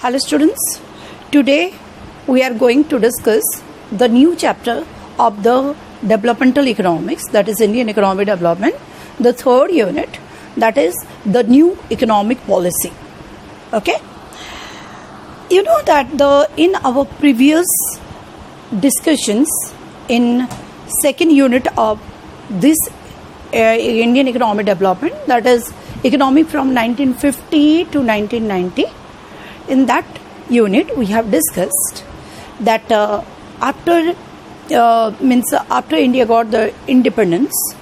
Hello students, today we are going to discuss the new chapter of the developmental economics, that is Indian economic development, the third unit, that is the new economic policy. Okay, you know that in our previous discussions in second unit of this Indian economic development, that is economic from 1950 to 1990, in that unit we have discussed that after India got the independence,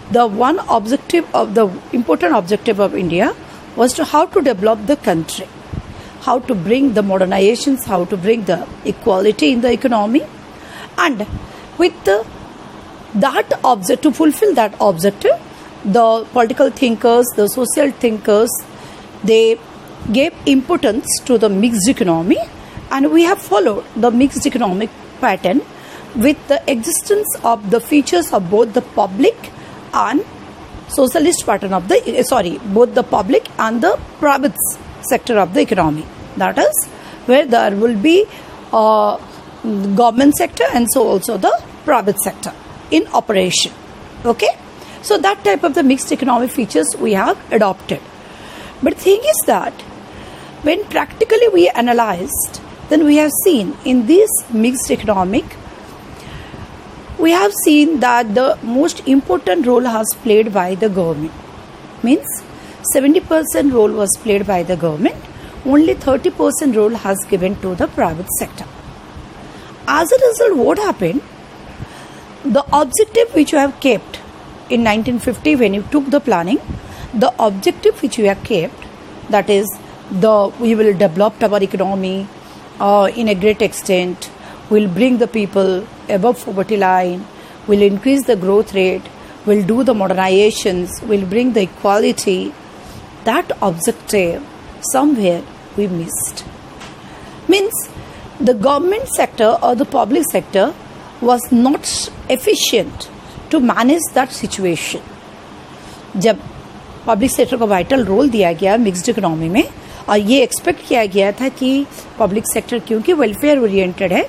the one objective of the important objective of India was to how to develop the country, how to bring the modernizations, how to bring the equality in the economy, and with that object, to fulfill that objective, the political thinkers, the social thinkers, they gave importance to the mixed economy, and we have followed the mixed economic pattern with the existence of the features of both the public and socialist pattern of both the public and the private sector of the economy. That is where there will be government sector and so also the private sector in operation. Okay, so that type of the mixed economic features we have adopted. But the thing is that when practically we analyzed, then we have seen in this mixed economic, we have seen that the most important role has played by the government. Means 70% role was played by the government, only 30% role has given to the private sector. As a result, what happened? The objective which you have kept in 1950 when you took the planning, the objective which you have kept, that is we will develop our economy in a great extent, will bring the people above poverty line, will increase the growth rate, will do the modernizations, will bring the equality. That objective somewhere we missed. Means the government sector or the public sector was not efficient to manage that situation. जब public sector को vital role दिया गया mixed economy में, और ये expect किया गया था कि पब्लिक सेक्टर क्योंकि वेलफेयर ओरिएंटेड है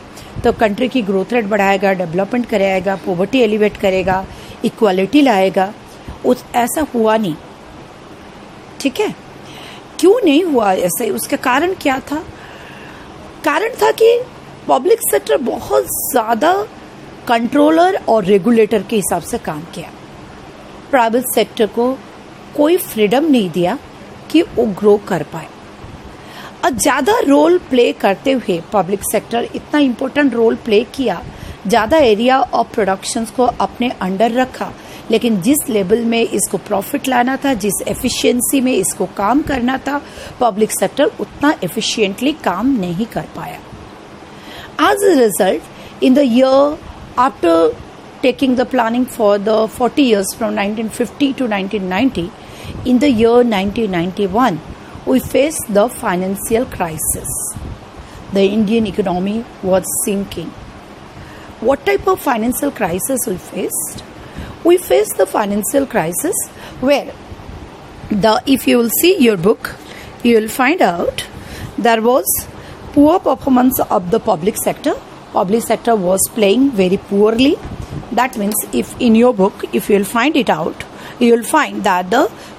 तो कंट्री की ग्रोथ रेट बढ़ाएगा, डेवलपमेंट कराएगा, पॉवर्टी एलिवेट करेगा, इक्वालिटी लाएगा, ऐसा हुआ नहीं. ठीक है, क्यों नहीं हुआ ऐसे? उसका कारण क्या था? कारण था कि पब्लिक सेक्टर बहुत ज़्यादा कंट्रोलर और रेगुलेटर के हिसाब से काम किया. प्राइवेट सेक्टर को कोई फ्रीडम नहीं दिया कि वो ग्रो कर पाए. और ज़्यादा रोल प्ले करते हुए पब्लिक सेक्टर इतना इम्पोर्टेंट रोल प्ले किया, ज़्यादा एरिया ऑफ प्रोडक्शंस को अपने अंडर रखा, लेकिन जिस लेवल में इसको प्रॉफिट लाना था, जिस एफिशिएंसी में इसको काम करना था, पब्लिक सेक्टर उतना एफिशिएंटली काम नहीं कर पाया. As a result, in the year after taking the planning for the 40 years from 1950 to 1990, in the year 1991, we faced the financial crisis. The Indian economy was sinking. What type of financial crisis we faced? We faced the financial crisis where if you will see your book, you will find out there was poor performance of the public sector. Public sector was playing very poorly. That means if in your book, if you will find it out, you will find that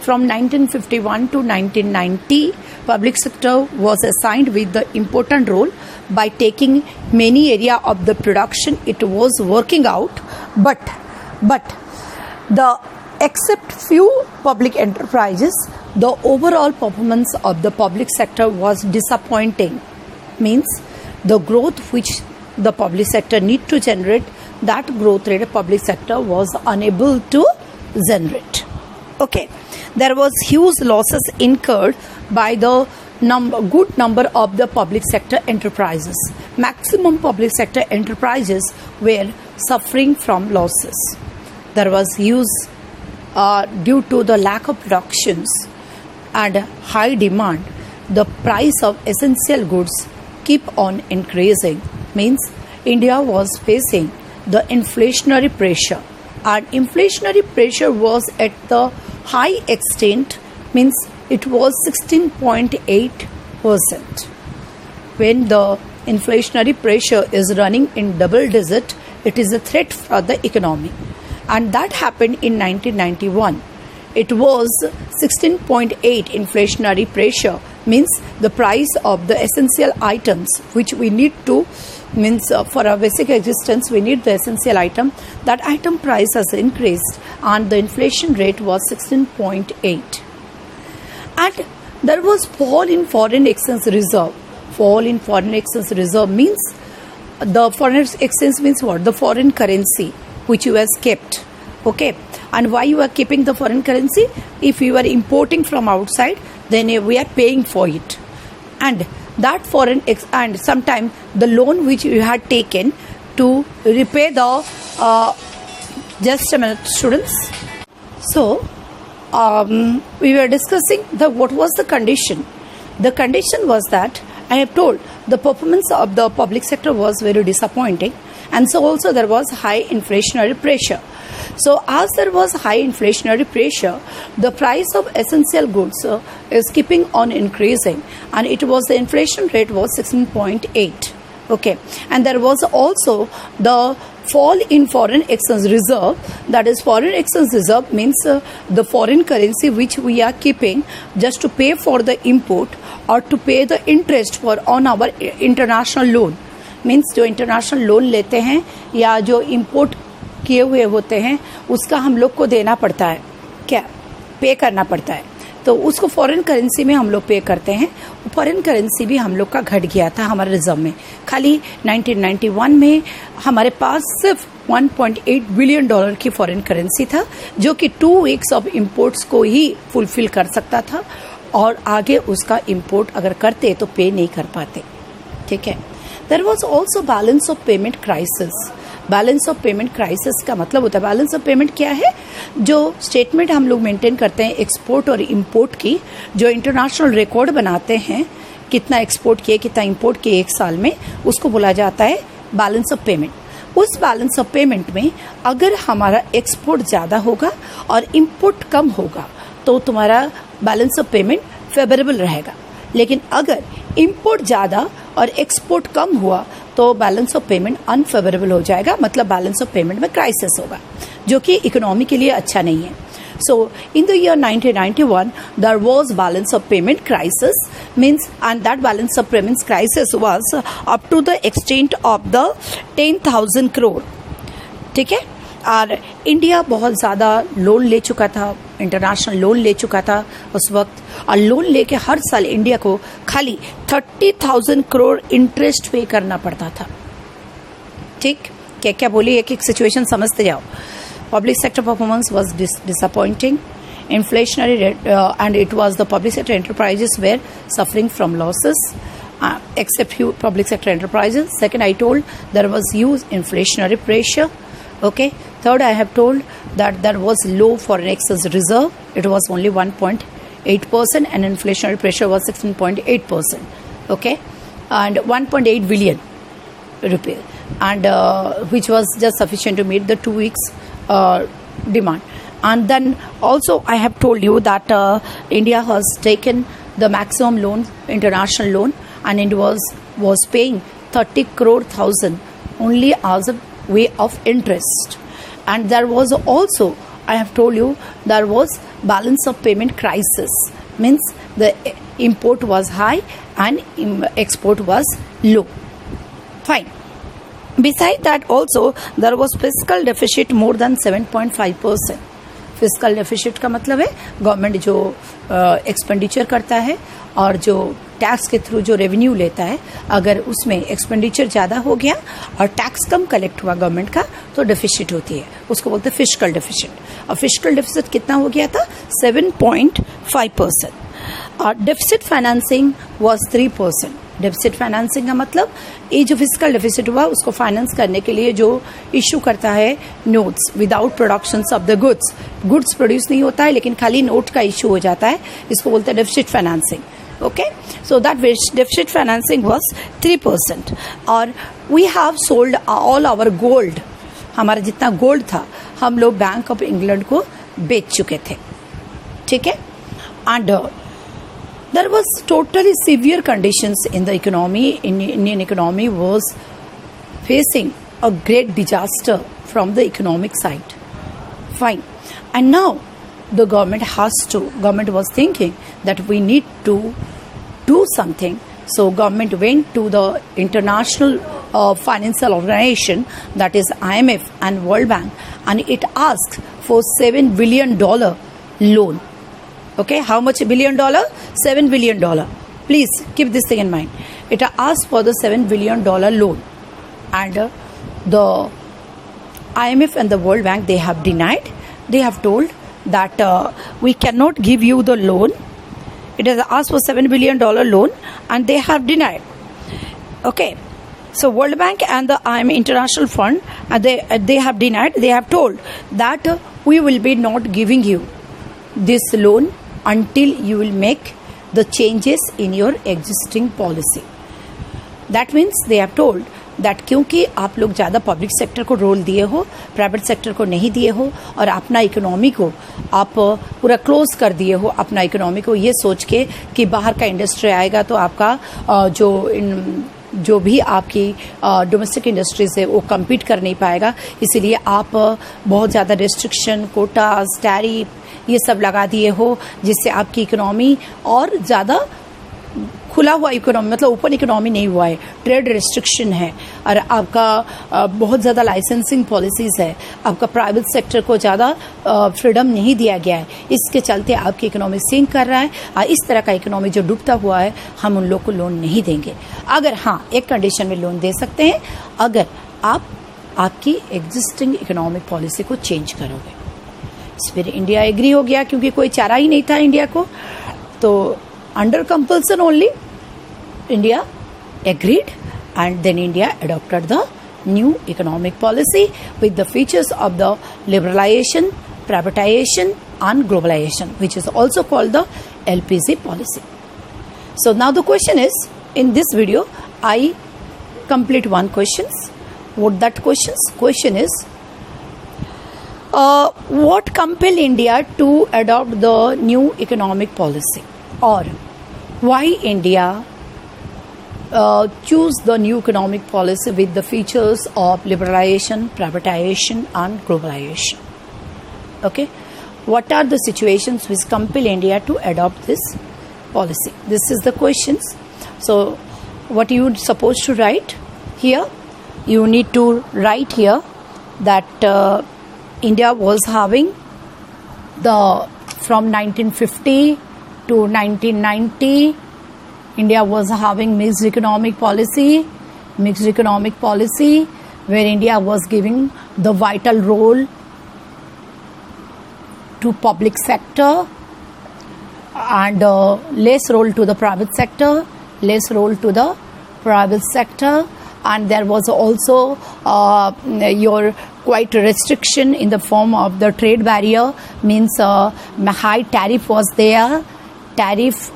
from 1951 to 1990, public sector was assigned with the important role by taking many area of the production. It was working out, but except few public enterprises, the overall performance of the public sector was disappointing. Means the growth which the public sector need to generate, that growth rate public sector was unable to generate. Okay, there was huge losses incurred by the good number of the public sector enterprises. Maximum public sector enterprises were suffering from losses. There was huge due to the lack of productions and high demand. The price of essential goods keep on increasing. Means India was facing the inflationary pressure, and inflationary pressure was at the high extent, means it was 16.8%. when the inflationary pressure is running in double digit, it is a threat for the economy. And that happened in 1991. It was 16.8 inflationary pressure, means the price of the essential items which we need to, means for our basic existence we need the essential item. That item price has increased and the inflation rate was 16.8. And there was fall in foreign exchange reserve. Fall in foreign exchange reserve means, the foreign exchange means what? The foreign currency which you has kept. Okay. And why you are keeping the foreign currency? If you are importing from outside, then we are paying for it. And that and sometimes the loan which you had taken to repay the, just a minute students. So, we were discussing what was the condition. The condition was that I have told the performance of the public sector was very disappointing, and so also there was high inflationary pressure. So as there was high inflationary pressure, the price of essential goods is keeping on increasing, and the inflation rate was 16.8. Okay, and there was also the fall in foreign exchange reserve. That is, foreign exchange reserve means the foreign currency which we are keeping just to pay for the import or to pay the interest for on our international loan. Means जो international loan लेते हैं या जो import किए हुए होते हैं उसका हम लोग को देना पड़ता है, क्या पे करना पड़ता है, तो उसको फॉरेन करेंसी में हम लोग पे करते हैं. फॉरेन करेंसी भी हम लोग का घट गया था हमारे रिजर्व में. खाली 1991 में हमारे पास सिर्फ $1.8 बिलियन की फॉरेन करेंसी था, जो कि 2 वीक्स ऑफ इम्पोर्ट्स को ही फुलफिल कर सकता था, और आगे उसका इम्पोर्ट अगर करते तो पे नहीं कर पाते. ठीक है. There was also balance of payment crisis. Balance of payment crisis का मतलब होता है, बैलेंस ऑफ पेमेंट क्या है, जो स्टेटमेंट हम लोग मेंटेन करते हैं एक्सपोर्ट और इंपोर्ट की, जो इंटरनेशनल रिकॉर्ड बनाते हैं कितना एक्सपोर्ट किए कितना इंपोर्ट किए एक साल में, उसको बोला जाता है बैलेंस ऑफ पेमेंट. उस बैलेंस ऑफ पेमेंट में अगर हमारा एक्सपोर्ट ज़्यादा होगा और इंपोर्ट कम होगा तो तुम्हारा बैलेंस ऑफ पेमेंट फेवरेबल रहेगा. लेकिन अगर इंपोर्ट ज़्यादा और एक्सपोर्ट कम हुआ तो बैलेंस ऑफ पेमेंट अनफेवरेबल हो जाएगा, मतलब बैलेंस ऑफ पेमेंट में क्राइसिस होगा, जो कि इकोनॉमी के लिए अच्छा नहीं है. So in the year 1991 there was balance of payment crisis, means, and that balance of payments crisis was up to the extent of the 10,000 crore. ठीक है. और इंडिया बहुत ज़्यादा लोन ले चुका था, इंटरनेशनल लोन ले चुका था उस वक्त, और लोन लेके हर साल इंडिया को खाली 30,000 करोड़ इंटरेस्ट पे करना पड़ता था. ठीक, क्या क्या बोली, एक एक सिचुएशन समझते जाओ. Public sector performance was disappointing. Inflationary rate, and it was the public sector enterprises were suffering from losses, except few public sector enterprises. Second, I told there was huge inflationary pressure. Okay. Third, I have told that there was low foreign exchange reserve. It was only 1.8%, and inflationary pressure was 16.8%. Okay, and 1.8 billion rupees, and which was just sufficient to meet the 2 weeks. Demand. And then also I have told you that India has taken the maximum loan, international loan, and it was paying 30 crore thousand only as a way of interest. And there was also, I have told you, there was balance of payment crisis, means the import was high and export was low. Fine. Besides that also there was fiscal deficit more than 7.5%. Physical deficit का मतलब है government जो expenditure करता है और जो tax के through जो रेवेन्यू लेता है, अगर उसमें एक्सपेंडिचर ज़्यादा हो गया और टैक्स कम कलेक्ट हुआ गवर्नमेंट का तो डेफिसिट होती है, उसको बोलते हैं फिजिकल डेफिसिट. और फिजिकल डेफिसिट कितना हो गया था, 7.5%. और deficit financing was 3%. Deficit financing का मतलब ये जो फिजिकल डेफिसिट हुआ उसको फाइनेंस करने के लिए जो इशू करता है notes without production of the goods produce नहीं होता है लेकिन खाली नोट का इशू हो जाता है, इसको बोलते हैं deficit financing. Okay, so that deficit financing was 3%. और we have sold all our gold. हमारा जितना गोल्ड था हम लोग बैंक ऑफ इंग्लैंड को बेच चुके थे. ठीक है. And There was totally severe conditions in the economy. Indian economy was facing a great disaster from the economic side. Fine. And now the government was thinking that we need to do something. So government went to the international financial organization, that is IMF and World Bank, and it asked for $7 billion loan. Okay, how much billion dollar? $7 billion. Please keep this thing in mind. It asked for the $7 billion loan, and the IMF and the World Bank, they have denied. They have told that we cannot give you the loan. It has asked for $7 billion loan, and they have denied. Okay, so World Bank and the IMF International Fund, they have denied. They have told that we will be not giving you this loan until you will make the changes in your existing policy. That means they have told that क्योंकि आप लोग ज़्यादा public sector को role दिए हो, private sector को नहीं दिए हो, और अपना इकोनॉमी को आप पूरा क्लोज कर दिए हो, अपना इकोनॉमी को ये सोच के कि बाहर का इंडस्ट्री आएगा तो आपका जो भी आपकी डोमेस्टिक इंडस्ट्रीज है वो कम्पीट कर नहीं पाएगा, इसीलिए आप बहुत ज़्यादा रेस्ट्रिक्शन, कोटास, टैरिफ ये सब लगा दिए हो, जिससे आपकी इकोनॉमी और ज़्यादा खुला हुआ इकोनॉमी, मतलब ओपन इकोनॉमी नहीं हुआ है, ट्रेड रेस्ट्रिक्शन है, और आपका बहुत ज़्यादा लाइसेंसिंग पॉलिसीज़ है, आपका प्राइवेट सेक्टर को ज़्यादा फ्रीडम नहीं दिया गया है, इसके चलते आपकी इकोनॉमी सिंक कर रहा है। और इस तरह का इकोनॉमी जो डूबता हुआ है, हम उन लोग को लोन नहीं देंगे। अगर हाँ, एक कंडीशन में लोन दे सकते हैं, अगर आप आपकी एग्जिस्टिंग इकोनॉमिक पॉलिसी को चेंज करोगे। फिर इंडिया एग्री हो गया, क्योंकि कोई चारा ही नहीं था इंडिया को, तो under compulsion only India agreed, and then India adopted the new economic policy with the features of the liberalization, privatization and globalization, which is also called the LPC policy. So now the question is, in this video I complete one question. What that question is, what compelled India to adopt the new economic policy, or why India choose the new economic policy with the features of liberalization, privatization and globalization. Okay, what are the situations which compel India to adopt this policy? This is the questions. So what you supposed to write here, you need to write here that India was having from 1950 to 1990, India was having mixed economic policy, where India was giving the vital role to public sector and less role to the private sector, and there was also your quite restriction in the form of the trade barrier, means high tariff was there, tax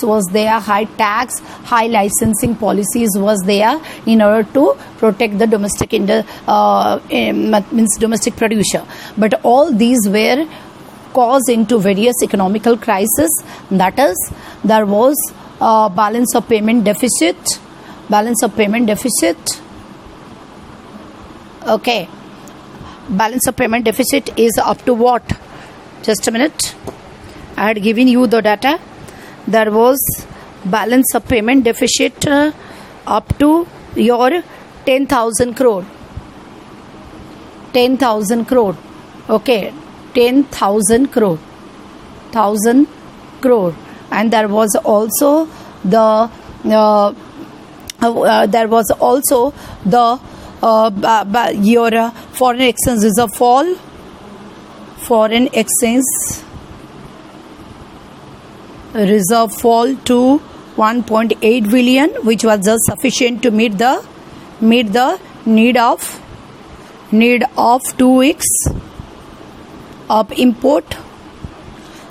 was there, high tax, high licensing policies was there in order to protect the domestic producer. But all these were caused into various economical crises. That is, there was balance of payment deficit. Okay, balance of payment deficit is up to what? Just a minute. I had given you the data. There was balance of payment deficit up to your 10,000 crore. Okay, 10,000 crore. 1,000 crore. And there was also the your foreign exchange reserve fall. Foreign exchange reserve fall to 1.8 billion, which was just sufficient to meet the need of 2 weeks of import.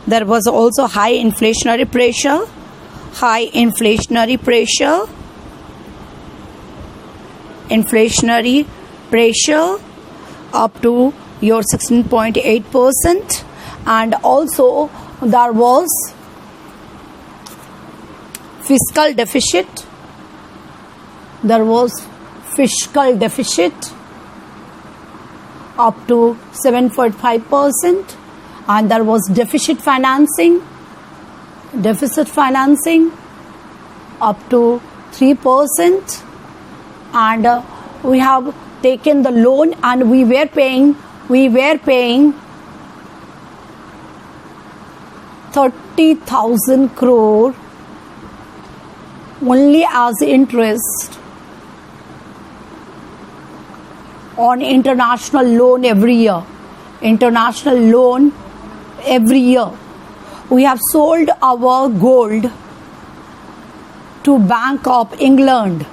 There was also high inflationary pressure up to your 16.8%, and also there was fiscal deficit. There was fiscal deficit up to 7.5%, and there was deficit financing up to 3%, and we have taken the loan and we were paying 30,000 crore only as interest on international loan every year. We have sold our gold to Bank of England,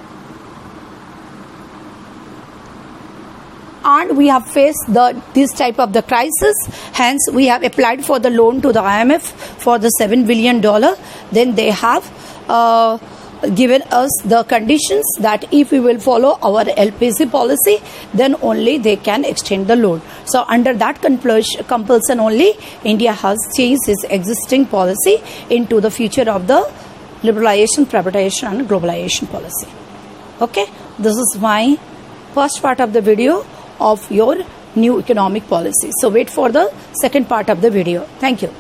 and we have faced this type of the crisis. Hence, we have applied for the loan to the IMF for the $7 billion. Then they have given us the conditions that if we will follow our LPC policy, then only they can extend the loan. So under that compulsion only, India has changed its existing policy into the future of the liberalization, privatization and globalization policy. Okay, this is my first part of the video of your new economic policy. So wait for the second part of the video. Thank you.